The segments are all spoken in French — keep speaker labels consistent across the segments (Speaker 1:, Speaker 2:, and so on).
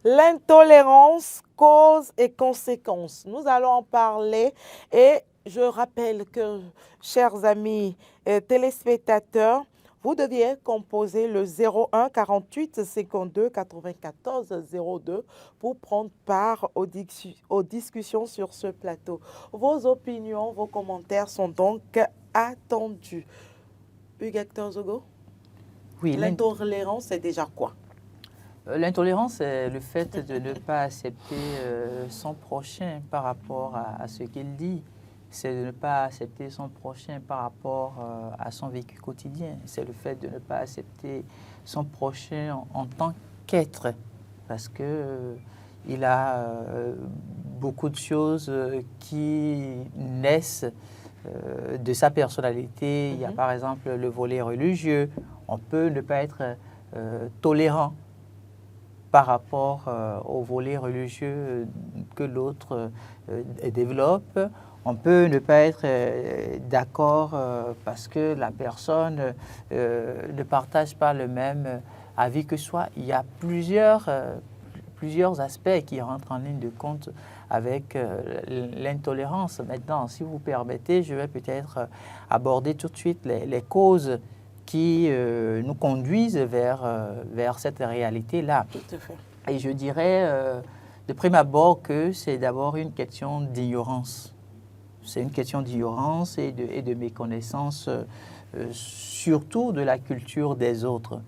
Speaker 1: L'intolérance, cause et conséquences. Nous allons en parler et je rappelle que, chers amis téléspectateurs, vous deviez composer le 01 48 52 94 02 pour prendre part aux discussions sur ce plateau. Vos opinions, vos commentaires sont donc attendus. Hugues Hector Zogo,
Speaker 2: Oui,
Speaker 1: l'intolérance, c'est déjà quoi?
Speaker 2: l'intolérance, c'est le fait de ne pas accepter son prochain par rapport à ce qu'il dit. C'est de ne pas accepter son prochain par rapport à son vécu quotidien. C'est le fait de ne pas accepter son prochain en tant qu'être. Parce que il a beaucoup de choses qui naissent de sa personnalité. Il y a par exemple le volet religieux. On peut ne pas être tolérant par rapport au volet religieux que l'autre développe. On peut ne pas être d'accord parce que la personne ne partage pas le même avis que soi. Il y a plusieurs aspects qui rentrent en ligne de compte avec l'intolérance. Maintenant, si vous permettez, je vais peut-être aborder tout de suite les causes qui nous conduisent vers cette réalité-là.
Speaker 1: Tout à fait.
Speaker 2: Et je dirais de prime abord que c'est d'abord une question d'ignorance. C'est une question d'ignorance et de méconnaissance, surtout de la culture des autres.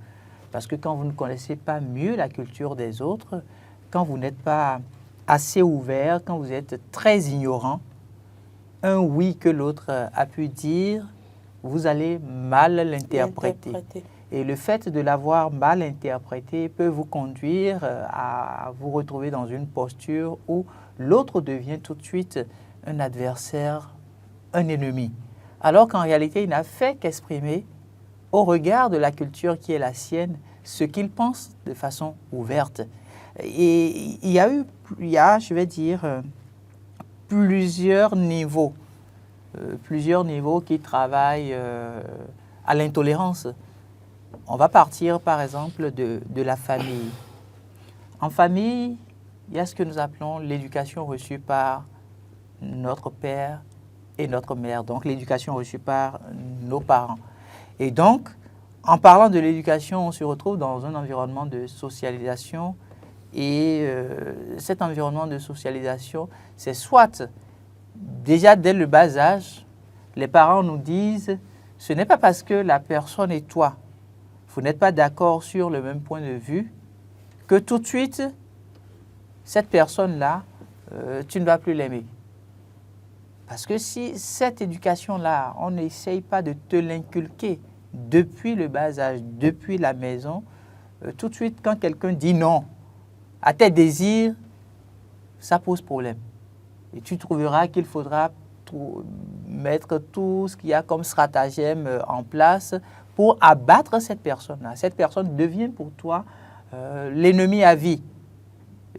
Speaker 2: Parce que quand vous ne connaissez pas mieux la culture des autres, quand vous n'êtes pas assez ouvert, quand vous êtes très ignorant, un oui que l'autre a pu dire, vous allez mal l'interpréter. Et le fait de l'avoir mal interprété peut vous conduire à vous retrouver dans une posture où l'autre devient tout de suite un adversaire, un ennemi. Alors qu'en réalité, il n'a fait qu'exprimer, au regard de la culture qui est la sienne, ce qu'il pense de façon ouverte. Et il y a, je vais dire, plusieurs niveaux qui travaillent à l'intolérance. On va partir, par exemple, de la famille. En famille, il y a ce que nous appelons l'éducation reçue par notre père et notre mère, donc l'éducation reçue par nos parents. Et donc, en parlant de l'éducation, on se retrouve dans un environnement de socialisation et cet environnement de socialisation, c'est soit, déjà dès le bas âge, les parents nous disent, ce n'est pas parce que la personne et toi, vous n'êtes pas d'accord sur le même point de vue, que tout de suite, cette personne-là, tu ne vas plus l'aimer. Parce que si cette éducation-là, on n'essaye pas de te l'inculquer depuis le bas âge, depuis la maison, tout de suite, quand quelqu'un dit non à tes désirs, ça pose problème. Et tu trouveras qu'il faudra mettre tout ce qu'il y a comme stratagème en place pour abattre cette personne-là. Cette personne devient pour toi l'ennemi à vie.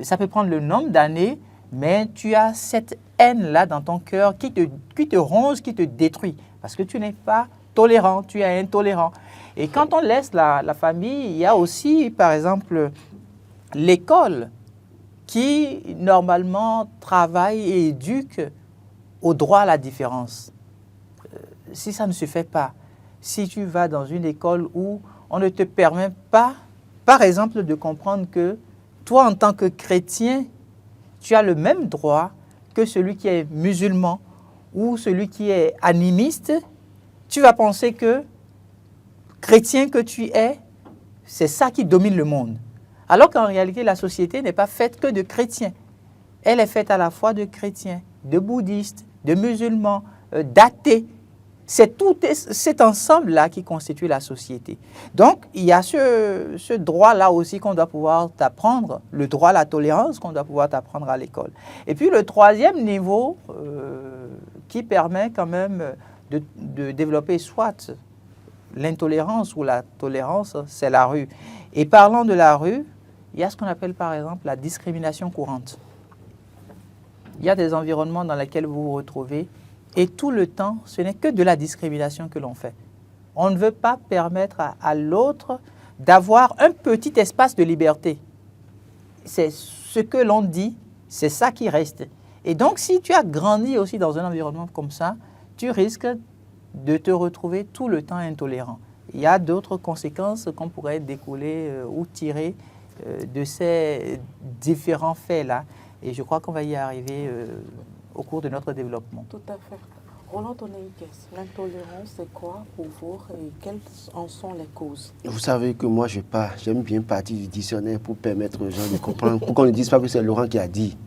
Speaker 2: Ça peut prendre le nombre d'années, mais tu as cette haine-là dans ton cœur qui te ronge, qui te détruit. Parce que tu n'es pas tolérant, tu es intolérant. Et quand on laisse la famille, il y a aussi, par exemple, l'école qui, normalement, travaille et éduque au droit à la différence. Si ça ne se fait pas, si tu vas dans une école où on ne te permet pas, par exemple, de comprendre que toi, en tant que chrétien, tu as le même droit que celui qui est musulman ou celui qui est animiste, tu vas penser que chrétien que tu es, c'est ça qui domine le monde. Alors qu'en réalité, la société n'est pas faite que de chrétiens. Elle est faite à la fois de chrétiens, de bouddhistes, de musulmans, d'athées. C'est tout cet ensemble-là qui constitue la société. Donc, il y a ce droit-là aussi qu'on doit pouvoir t'apprendre, le droit à la tolérance qu'on doit pouvoir t'apprendre à l'école. Et puis, le troisième niveau qui permet quand même de développer soit l'intolérance ou la tolérance, c'est la rue. Et parlant de la rue, il y a ce qu'on appelle par exemple la discrimination courante. Il y a des environnements dans lesquels vous vous retrouvez et tout le temps, ce n'est que de la discrimination que l'on fait. On ne veut pas permettre à l'autre d'avoir un petit espace de liberté. c'est ce que l'on dit, c'est ça qui reste. Et donc, si tu as grandi aussi dans un environnement comme ça, tu risques de te retrouver tout le temps intolérant. Il y a d'autres conséquences qu'on pourrait découler ou tirer de ces différents faits-là. Et je crois qu'on va y arriver au cours de notre développement.
Speaker 1: Tout à fait. Roland Toneikes, l'intolérance, c'est quoi pour vous et quelles en sont les causes?
Speaker 3: Vous savez que moi, j'aime bien partir du dictionnaire pour permettre aux gens de comprendre, pour qu'on ne dise pas que c'est Laurent qui a dit.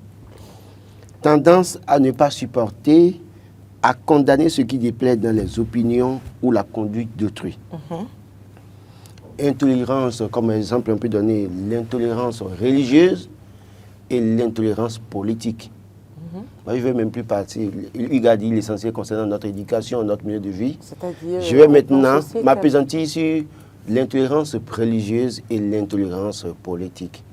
Speaker 3: Tendance à ne pas supporter, à condamner ce qui déplaît dans les opinions ou la conduite d'autrui. Intolérance, comme exemple, on peut donner l'intolérance religieuse et l'intolérance politique. Moi, je ne vais même plus partir. Hugues a dit l'essentiel concernant notre éducation, notre milieu de vie. Je vais maintenant m'appesantir sur l'intolérance religieuse et l'intolérance politique.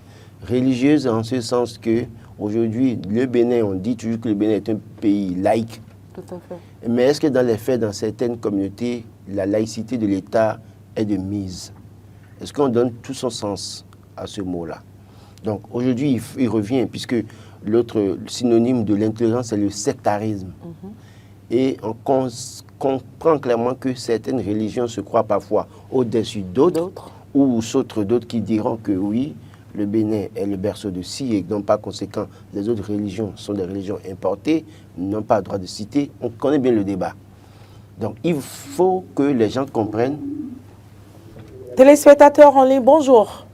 Speaker 3: Religieuse en ce sens que aujourd'hui, le Bénin, on dit toujours que le Bénin est un pays laïque.
Speaker 1: Tout à fait.
Speaker 3: Mais est-ce que dans les faits, dans certaines communautés, la laïcité de l'État est de mise? Est-ce qu'on donne tout son sens à ce mot-là? Donc aujourd'hui, il revient, puisque l'autre synonyme de l'intolérance, c'est le sectarisme. Et on comprend clairement que certaines religions se croient parfois au-dessus d'autres, ou sautent d'autres qui diront que oui, le Bénin est le berceau de ci, et donc par conséquent, les autres religions sont des religions importées, n'ont pas le droit de citer. On connaît bien le débat. Donc il faut que les gens comprennent.
Speaker 1: Téléspectateurs en ligne, bonjour.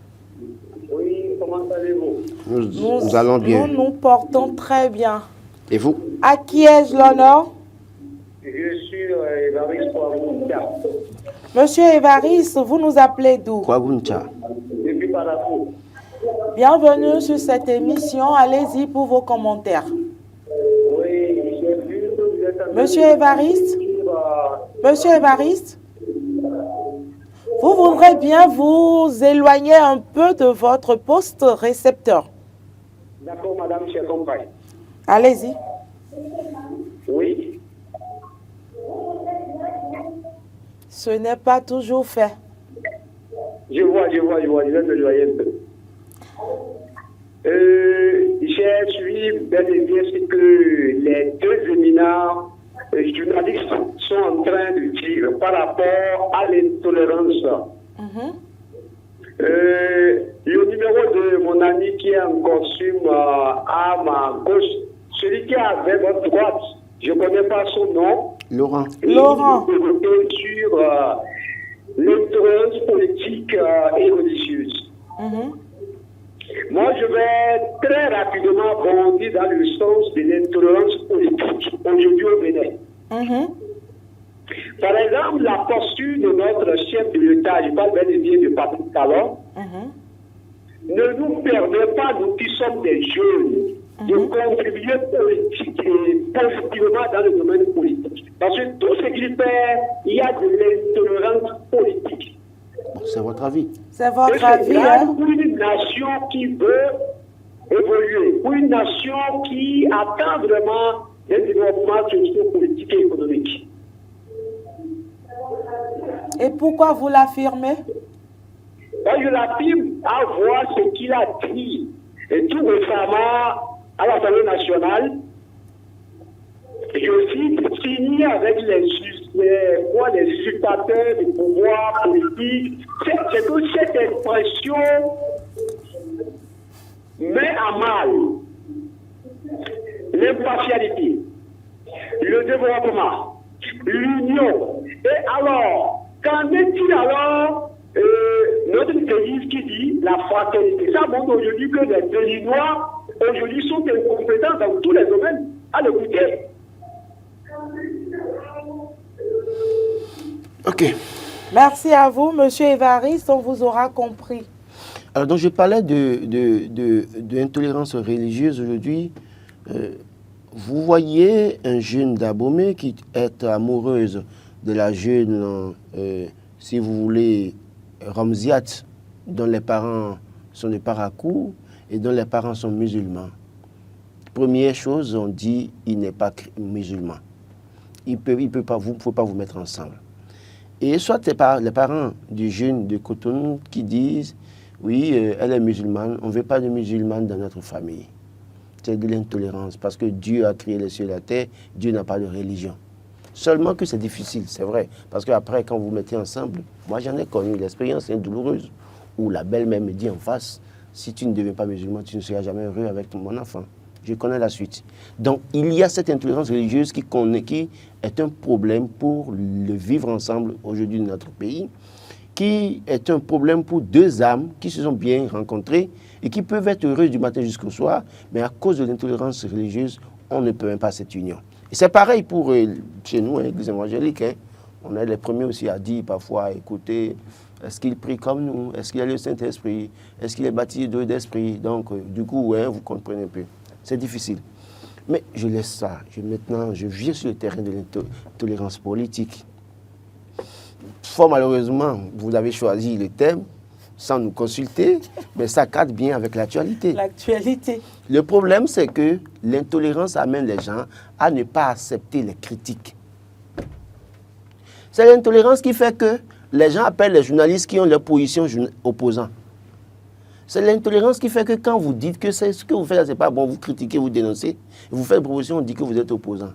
Speaker 4: Oui, comment allez-vous?
Speaker 3: Nous allons bien.
Speaker 1: Nous nous portons très bien.
Speaker 3: Et vous?
Speaker 1: À qui ai-je l'honneur?
Speaker 4: Je suis Évariste Kouagouncha.
Speaker 1: Monsieur Évariste, vous nous appelez d'où?
Speaker 3: Kouagouncha.
Speaker 4: Depuis Parakou.
Speaker 1: Bienvenue sur cette émission. Allez-y pour vos commentaires.
Speaker 4: Oui, j'ai vu que vous êtes en
Speaker 1: Monsieur Évariste? Monsieur Évariste? Vous voudrez bien vous éloigner un peu de votre poste récepteur.
Speaker 4: D'accord, madame, chère compagne.
Speaker 1: Allez-y.
Speaker 4: Oui.
Speaker 1: Ce n'est pas toujours fait.
Speaker 4: Je vois, je vais me éloigner un peu. J'ai suivi bel et bien ce que les deux éminents journalistes sont en train de dire par rapport à l'intolérance. Le numéro de mon ami qui est en costume à ma gauche, celui qui est avec votre droite, je ne connais pas son nom.
Speaker 3: Laurent.
Speaker 1: Laurent.
Speaker 4: Sur l'intolérance politique et religieuse. Moi, je vais très rapidement rebondir dans le sens de l'intolérance politique aujourd'hui au Bénin. Par exemple, la posture de notre chef de l'État, je parle bien et bien de Patrick Talon, ne nous permet pas, nous qui sommes des jeunes, de contribuer politique et positivement dans le domaine politique. Parce que tout ce qu'il fait, il y a de l'intolérance politique.
Speaker 3: Bon, c'est votre avis.
Speaker 1: C'est votre avis, hein?
Speaker 4: Pour une nation qui veut évoluer, pour une nation qui attend vraiment un développement socio-politique et économique.
Speaker 1: Et pourquoi vous l'affirmez?
Speaker 4: Je l'affirme à voir ce qu'il a dit. Et tout récemment, à l'Assemblée nationale, je cite, signé avec les usurpateurs du pouvoir politique. C'est que cette expression met à mal l'impartialité, le développement, l'union. Et alors, qu'en est-il alors notre devise qui dit la fraternité? Ça montre aujourd'hui que les Béninois aujourd'hui sont incompétents dans tous les domaines. À l'écouter.
Speaker 3: Ok.
Speaker 1: Merci à vous, Monsieur Évariste, on vous aura compris.
Speaker 3: Alors, donc, je parlais de l'intolérance religieuse aujourd'hui. Vous voyez un jeune d'Abomey qui est amoureuse de la jeune, si vous voulez, Ramziat, dont les parents sont de Parakou et dont les parents sont musulmans. Première chose, on dit, il n'est pas musulman. Vous ne pouvez pas vous mettre ensemble. Et soit les parents du jeune de Cotonou qui disent, oui, elle est musulmane, on ne veut pas de musulmane dans notre famille. C'est de l'intolérance, parce que Dieu a créé les cieux et la terre, Dieu n'a pas de religion. Seulement que c'est difficile, c'est vrai, parce qu'après, quand vous mettez ensemble, moi j'en ai connu, l'expérience est douloureuse, où la belle-mère me dit en face, si tu ne deviens pas musulman, tu ne seras jamais heureux avec mon enfant. Je connais la suite. Donc, il y a cette intolérance religieuse qui est un problème pour le vivre ensemble aujourd'hui dans notre pays, qui est un problème pour deux âmes qui se sont bien rencontrées et qui peuvent être heureuses du matin jusqu'au soir, mais à cause de l'intolérance religieuse, on ne peut même pas cette union. Et c'est pareil pour chez nous, l'Église évangélique. On est les premiers aussi à dire parfois, écoutez, est-ce qu'il prie comme nous? Est-ce qu'il a le Saint-Esprit? Est-ce qu'il est baptisé d'esprit? Donc, du coup, vous comprenez un peu. C'est difficile. Mais je laisse ça. Maintenant, je viens sur le terrain de l'intolérance politique. Fort malheureusement, vous avez choisi le thème sans nous consulter, mais ça cadre bien avec l'actualité.
Speaker 1: L'actualité.
Speaker 3: Le problème, c'est que l'intolérance amène les gens à ne pas accepter les critiques. C'est l'intolérance qui fait que les gens appellent les journalistes qui ont leur position opposant. C'est l'intolérance qui fait que quand vous dites que ce que vous faites, ce n'est pas bon, vous critiquez, vous dénoncez, vous faites une proposition, on dit que vous êtes opposant.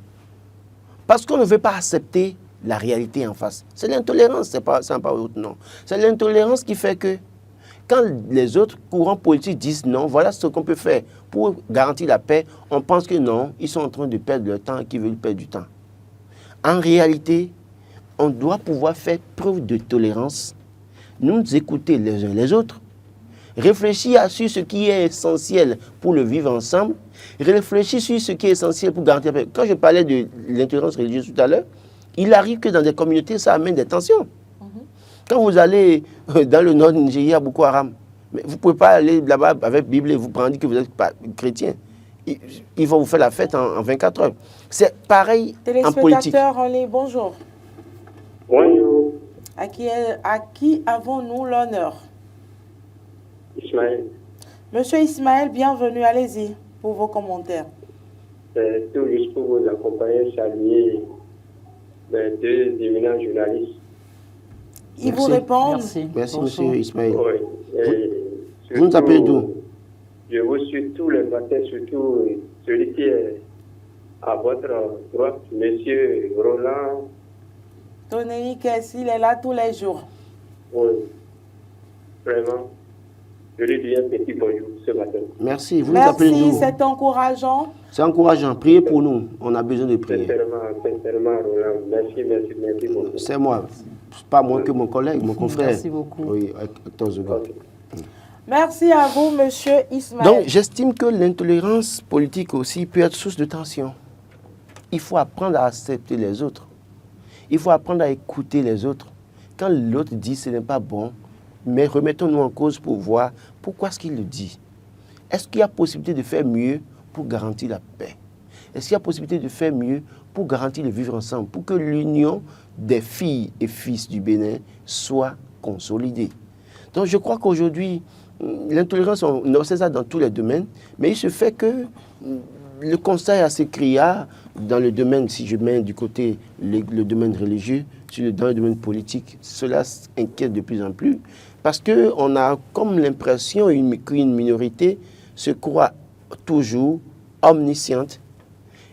Speaker 3: Parce qu'on ne veut pas accepter la réalité en face. C'est l'intolérance, c'est pas autre nom. C'est l'intolérance qui fait que quand les autres courants politiques disent non, voilà ce qu'on peut faire pour garantir la paix, on pense que non, ils sont en train de perdre leur temps et qu'ils veulent perdre du temps. En réalité, on doit pouvoir faire preuve de tolérance, nous écouter les uns les autres, réfléchir sur ce qui est essentiel pour le vivre ensemble, réfléchir sur ce qui est essentiel pour garantir la paix. Quand je parlais de l'intolérance religieuse tout à l'heure, il arrive que dans des communautés, ça amène des tensions. Quand vous allez dans le nord du Nigeria, Boko Haram, mais vous ne pouvez pas aller là-bas avec Bible et vous prendre que vous n'êtes pas chrétien. Ils vont vous faire la fête en 24 heures. C'est pareil en politique.
Speaker 1: Téléspectateurs en ligne, bonjour.
Speaker 4: Bonjour,
Speaker 1: À qui avons-nous l'honneur?
Speaker 4: Ismaël.
Speaker 1: Monsieur Ismaël, bienvenue, allez-y pour vos commentaires.
Speaker 4: C'est tout juste pour vous accompagner, saluer les deux éminents journalistes.
Speaker 1: Ils vous répondent.
Speaker 3: Merci, monsieur Ismaël.
Speaker 4: Oui.
Speaker 3: Vous nous appelez d'où?
Speaker 4: Je vous suis tous les matins, surtout celui qui est à votre droite, monsieur Roland.
Speaker 1: Tonei Kessi, il est là tous les jours.
Speaker 4: Oui, vraiment. Je lui dis un petit bonjour ce matin.
Speaker 3: Merci. Vous nous appelez
Speaker 1: Merci,
Speaker 3: d'où?
Speaker 1: c'est encourageant.
Speaker 3: C'est encourageant. Priez pour nous. On a besoin de prier.
Speaker 4: Sincèrement, Roland. Merci beaucoup.
Speaker 3: C'est moi. Pas moins que mon collègue, mon confrère.
Speaker 2: Merci beaucoup.
Speaker 3: Oui, Hector Zoga.
Speaker 1: Merci à vous, monsieur Ismaël.
Speaker 3: Donc, j'estime que l'intolérance politique aussi peut être source de tension. Il faut apprendre à accepter les autres. Il faut apprendre à écouter les autres. Quand l'autre dit ce n'est pas bon, mais remettons-nous en cause pour voir pourquoi est-ce qu'il le dit. Est-ce qu'il y a possibilité de faire mieux pour garantir la paix? Est-ce qu'il y a possibilité de faire mieux pour garantir le vivre ensemble, pour que l'union des filles et fils du Bénin soit consolidée? Donc je crois qu'aujourd'hui, l'intolérance, on observe ça dans tous les domaines, mais il se fait que le constat est assez criard dans le domaine, si je mets du côté le domaine religieux, dans le domaine politique. Cela inquiète de plus en plus parce qu'on a comme l'impression qu'une minorité se croit toujours omnisciente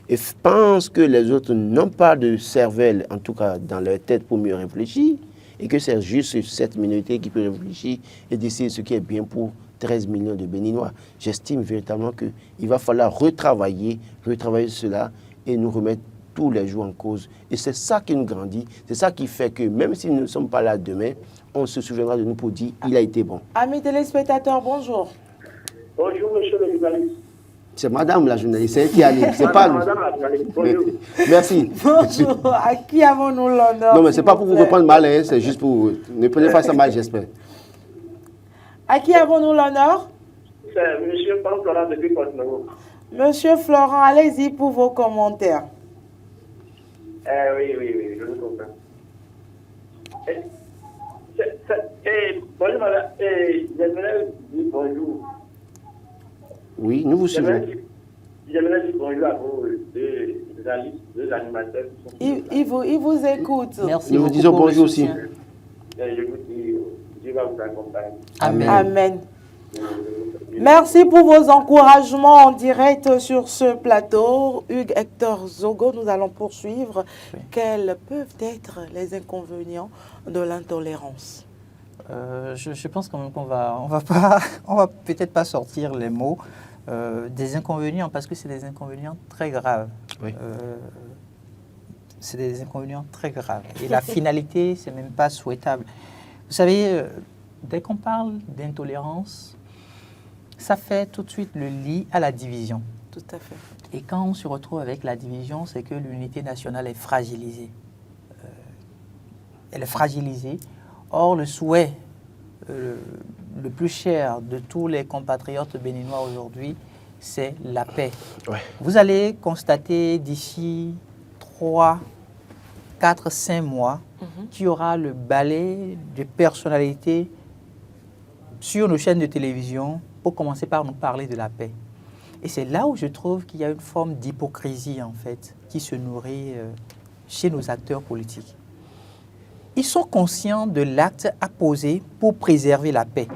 Speaker 3: et pense que les autres n'ont pas de cervelle, en tout cas dans leur tête, pour mieux réfléchir, et que c'est juste cette minorité qui peut réfléchir et décider ce qui est bien pour 13 millions de Béninois. J'estime véritablement qu'il va falloir retravailler cela et nous remettre tous les jours en cause. Et c'est ça qui nous grandit, c'est ça qui fait que même si nous ne sommes pas là demain, on se souviendra de nous pour dire il a été bon.
Speaker 1: Amis téléspectateurs, bonjour.
Speaker 4: Bonjour, monsieur le journaliste.
Speaker 3: C'est madame la journaliste, c'est elle qui anime, c'est pas nous.
Speaker 4: Madame la journaliste, bonjour.
Speaker 3: Merci.
Speaker 1: Bonjour, à qui avons-nous l'honneur?
Speaker 3: Non, mais c'est pas pour vous reprendre mal, hein, c'est juste pour... Ne prenez pas ça mal, j'espère.
Speaker 1: À qui avons-nous l'honneur?
Speaker 4: C'est monsieur Florent depuis Porte-Nouveau.
Speaker 1: Monsieur Florent, allez-y pour vos commentaires.
Speaker 4: Oui, je vous comprends. Bonjour, madame. J'aimerais dire bonjour.
Speaker 3: Oui, nous vous suivons.
Speaker 4: J'aimerais dire bonjour à vous, deux animateurs.
Speaker 1: Il vous écoute.
Speaker 2: Merci
Speaker 3: Nous vous
Speaker 2: beaucoup
Speaker 3: disons
Speaker 2: pour le
Speaker 3: bonjour aussi.
Speaker 2: soutien.
Speaker 4: Je vous dis Dieu va vous accompagner.
Speaker 2: Amen.
Speaker 1: Amen. Merci pour vos encouragements en direct sur ce plateau. Hugues Hector Zogo, nous allons poursuivre.
Speaker 2: Oui.
Speaker 1: Quels peuvent être les inconvénients de l'intolérance?
Speaker 2: Je pense quand même qu'on va peut-être pas sortir les mots des inconvénients, parce que c'est des inconvénients très graves.
Speaker 3: Oui.
Speaker 2: C'est des inconvénients très graves. Et la finalité, c'est même pas souhaitable. Vous savez, dès qu'on parle d'intolérance, ça fait tout de suite le lit à la division.
Speaker 1: Tout à fait.
Speaker 2: Et quand on se retrouve avec la division, c'est que l'unité nationale est fragilisée. Elle est fragilisée. Or, le souhait le plus cher de tous les compatriotes béninois aujourd'hui, c'est la paix.
Speaker 3: Ouais.
Speaker 2: Vous allez constater d'ici 3, 4, 5 mois qu'il y aura le balai de personnalités sur nos chaînes de télévision pour commencer par nous parler de la paix. Et c'est là où je trouve qu'il y a une forme d'hypocrisie, en fait, qui se nourrit chez nos acteurs politiques. Ils sont conscients de l'acte à poser pour préserver la paix.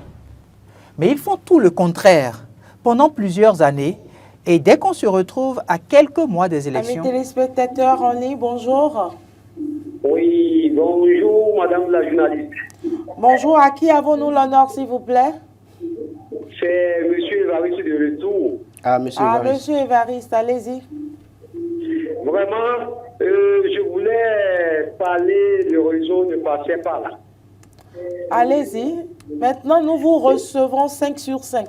Speaker 2: Mais ils font tout le contraire pendant plusieurs années. Et dès qu'on se retrouve à quelques mois des élections...
Speaker 1: Amis téléspectateurs en ligne, bonjour.
Speaker 4: Oui, bonjour, madame la journaliste.
Speaker 1: Bonjour, à qui avons-nous l'honneur, s'il vous plaît?
Speaker 4: C'est monsieur Évariste de retour.
Speaker 3: Ah, monsieur
Speaker 1: Ah,
Speaker 3: Évariste.
Speaker 1: monsieur Évariste, allez-y.
Speaker 4: Vraiment, je voulais parler, le réseau ne passait pas là.
Speaker 1: Allez-y. Maintenant, nous vous recevons 5 sur 5.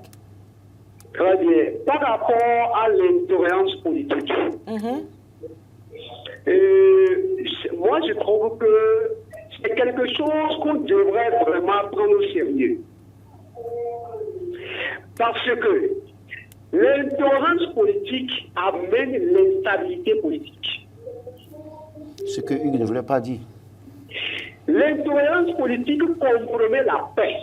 Speaker 4: Très bien. Par rapport à l'intolérance politique, moi je trouve que c'est quelque chose qu'on devrait vraiment prendre au sérieux. Parce que l'intolérance politique amène l'instabilité politique.
Speaker 3: Ce que Hugues ne voulait pas dire.
Speaker 4: L'intolérance politique compromet la paix.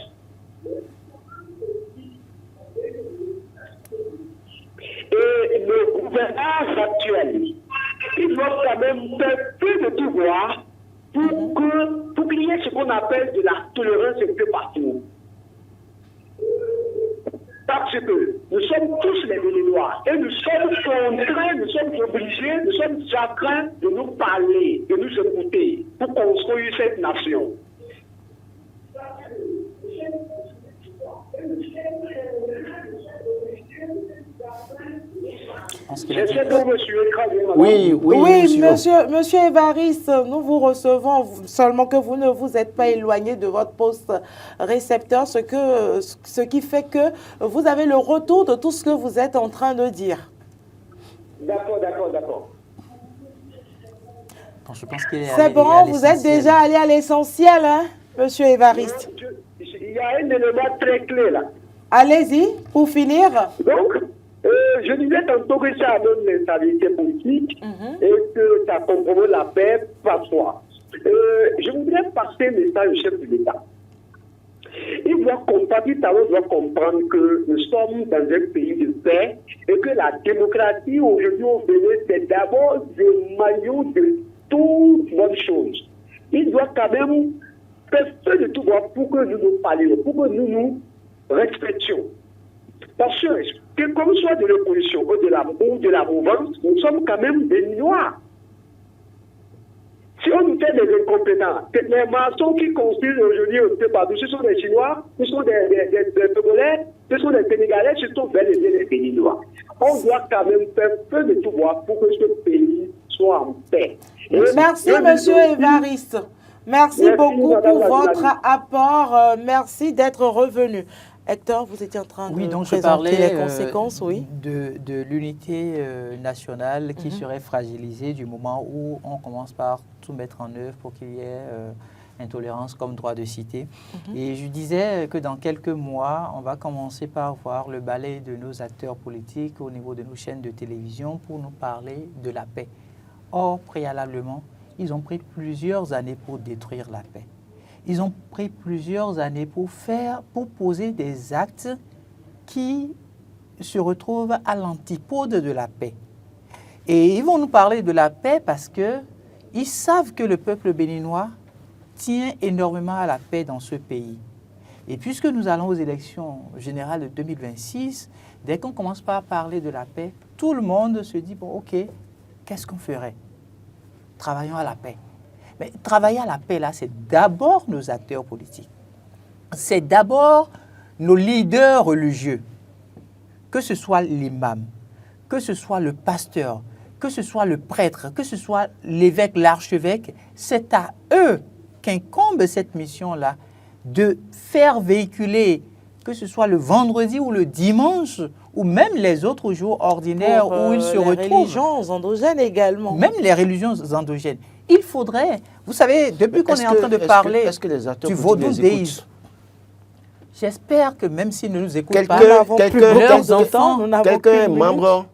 Speaker 4: Et le gouvernement actuel, il doit quand même faire plus de devoirs pour qu'il y ait ce qu'on appelle de la tolérance un peu partout. Parce que nous sommes tous les Béninois et nous sommes contraints, nous sommes obligés, nous sommes en train de nous parler, de nous écouter pour construire cette nation. Je sais que monsieur écrasé, madame.
Speaker 3: Oui,
Speaker 1: monsieur Évariste, nous vous recevons, seulement que vous ne vous êtes pas éloigné de votre poste récepteur, ce qui fait que vous avez le retour de tout ce que vous êtes en train de dire.
Speaker 4: D'accord.
Speaker 2: Bon, je pense qu'il est
Speaker 1: C'est
Speaker 2: allé
Speaker 1: bon,
Speaker 2: à
Speaker 1: vous êtes
Speaker 2: l'essentiel.
Speaker 1: déjà allé à l'essentiel, hein, monsieur Évariste.
Speaker 4: Il y a un élément très clé là.
Speaker 1: Allez-y, pour finir.
Speaker 4: Donc, je disais tantôt que ça donne l'instabilité politique et que ça compromet la paix parfois. Je voudrais passer un message au chef de l'État. Il doit comprendre que nous sommes dans un pays de paix et que la démocratie aujourd'hui au Bénin, c'est d'abord le maillot de toutes bonnes choses. Il doit quand même faire feu de tout bois pour que nous nous parlions, pour que nous nous respections. Parce que comme soit de l'opposition ou de la mouvance, nous sommes quand même des Noirs. Si on nous fait des incompétents, les maçons qui construisent aujourd'hui un peu partout, ce sont des Chinois, ce sont des Togolais, ce sont des Sénégalais, ce sont bel et bien des Béninois. On doit quand même faire feu de tout bois pour que ce pays soit en paix.
Speaker 1: Merci, monsieur Évariste. Merci beaucoup pour votre apport. Merci d'être revenu. Hector, vous étiez en train de
Speaker 2: donc
Speaker 1: présenter les conséquences,
Speaker 2: de l'unité nationale qui serait fragilisée du moment où on commence par tout mettre en œuvre pour qu'il y ait intolérance comme droit de cité. Et je disais que dans quelques mois, on va commencer par voir le balai de nos acteurs politiques au niveau de nos chaînes de télévision pour nous parler de la paix. Or, préalablement, ils ont pris plusieurs années pour détruire la paix. Ils ont pris plusieurs années pour poser des actes qui se retrouvent à l'antipode de la paix. Et ils vont nous parler de la paix parce qu'ils savent que le peuple béninois tient énormément à la paix dans ce pays. Et puisque nous allons aux élections générales de 2026, dès qu'on commence par parler de la paix, tout le monde se dit, bon, ok, qu'est-ce qu'on ferait? Travaillons à la paix. Mais travailler à la paix, là, c'est d'abord nos acteurs politiques. C'est d'abord nos leaders religieux, que ce soit l'imam, que ce soit le pasteur, que ce soit le prêtre, que ce soit l'évêque, l'archevêque, c'est à eux qu'incombe cette mission-là de faire véhiculer, que ce soit le vendredi ou le dimanche, ou même les autres jours ordinaires où ils se retrouvent.
Speaker 1: Les religions endogènes également.
Speaker 2: Même les religions endogènes. Il faudrait, vous savez, depuis qu'on est en train de parler
Speaker 3: est-ce que les acteurs
Speaker 2: du
Speaker 3: politiques
Speaker 2: vaudou
Speaker 3: les
Speaker 2: déisme,
Speaker 3: écoutent?
Speaker 2: j'espère que même s'ils ne nous écoutent
Speaker 3: Quelqu'un-
Speaker 2: pas,
Speaker 1: Nous n'avons plus
Speaker 3: quelqu'un-
Speaker 1: beaucoup de
Speaker 2: leurs
Speaker 1: temps,
Speaker 2: enfants,
Speaker 1: nous n'avons
Speaker 3: Quelqu'un est
Speaker 1: qu'une minute.
Speaker 3: membre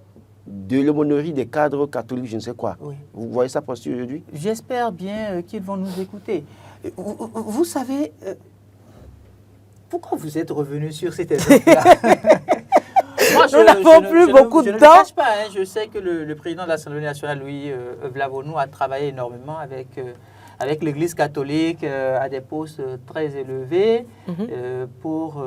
Speaker 3: de l'aumônerie des cadres catholiques, je ne sais quoi.
Speaker 2: Oui.
Speaker 3: Vous voyez sa posture aujourd'hui?
Speaker 2: j'espère bien qu'ils vont nous écouter. Vous savez, pourquoi vous êtes revenu sur cet exemple-là? Moi,
Speaker 1: Nous n'avons plus beaucoup de
Speaker 2: Je ne le
Speaker 1: temps.
Speaker 2: cache pas, hein. Je sais que le président de l'Assemblée nationale, Louis Vlavonou, a travaillé énormément avec l'Église catholique à des postes très élevés pour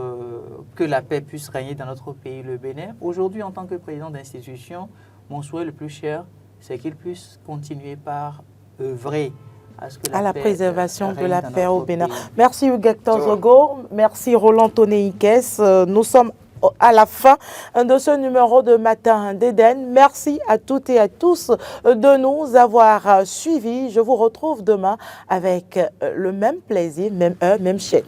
Speaker 2: que la paix puisse régner dans notre pays, le Bénin. Aujourd'hui, en tant que président d'institution, mon souhait le plus cher, c'est qu'il puisse continuer par œuvrer à ce que
Speaker 1: À la
Speaker 2: paix,
Speaker 1: préservation de
Speaker 2: règne
Speaker 1: la
Speaker 2: dans
Speaker 1: paix au
Speaker 2: notre
Speaker 1: Bénin.
Speaker 2: pays.
Speaker 1: Merci Hugues Zogo, merci Roland Tonéikès. Nous sommes à la fin de ce numéro de Matin d'Éden. Merci à toutes et à tous de nous avoir suivis. Je vous retrouve demain avec le même plaisir, même heure, même chaîne.